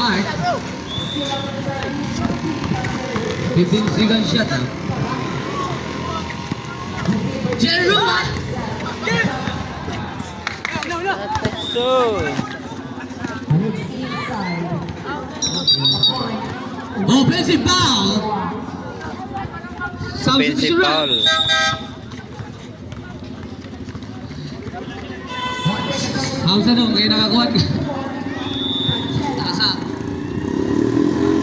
Mark. 15 seconds shot ah. Jeruan! So, Offensive foul! offensive foul. How's ano? Kaya nakakuha ka. Nakasa.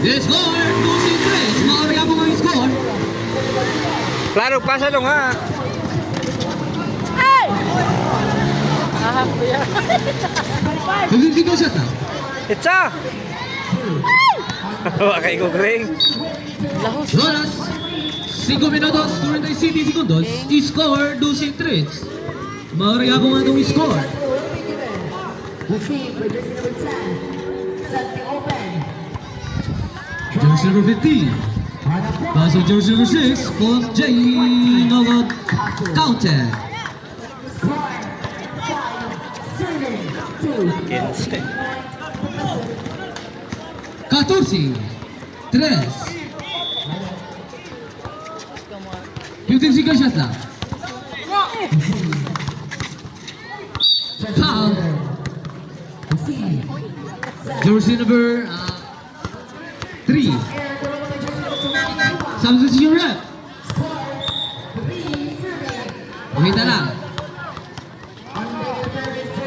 Yes, score! 2-3. Smaller ka po ang score. Klaro, pasa dong ha. Hanggang sigaw siya ta. Itza! Wakay ko kring. Oras. 5 minutos, 47 segundos. Score 2-3. Smaller ka po ang itong score. Jersey number 15. Pass of jersey number 6. Paul J. Nogod. Counter. 15. 14. 3. 15 seconds shot lang. Foul. Jersey number 3. Substitution rep. Pakita lang.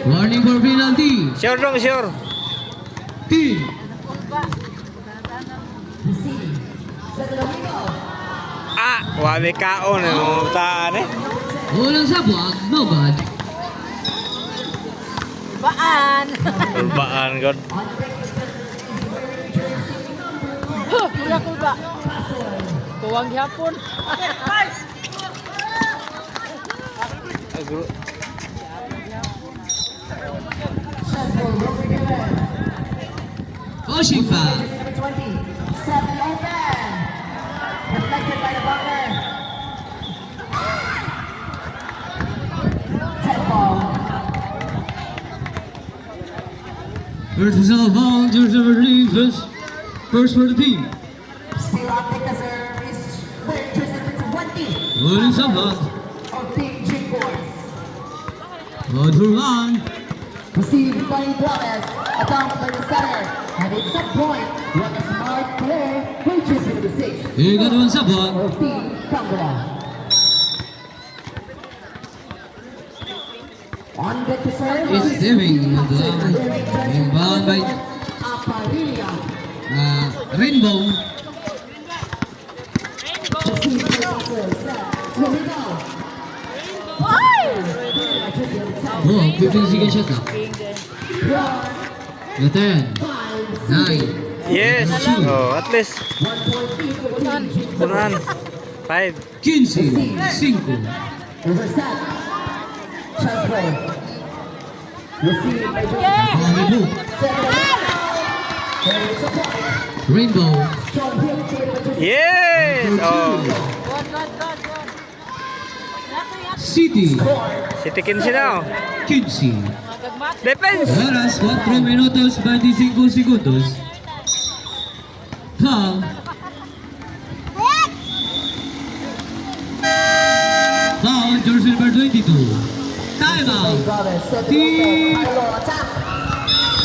Warning for penalty. Sure dong, sure. Team. Wami kaon. Taan eh. Walang sabwag, no bad. Baan. Baan god. Kuya ko ba? Tuwang hapon. Agro. Caution foul. First personal foul, jersey number 3, first for the team. Still on take the service. Jersey number 20 Walang sabwag. of Team G-Force. Good for one. Received by Flores. Attacked by the center. And at some point, what a smart player, jersey number 6 Ikaw sabwag. of Team Kangura. On deck to serve. Is Deving on the line. Being bound by Aparilla. Rainbow. Received by Flores. Here we go. Oh, 15 seconds shot lang. 10, 9, Yes. Oh, at least. Kunan. 5. 15, 5. Overset. Chance play. Received by Malibu. Rainbow. Strong hit created by Yes. Oh. City. City 15 na. 15. Defense. Oras, 4 minutos, 25 segundos. Foul. Foul, jersey number 22. Time out. Gonzalez. Set the Team open.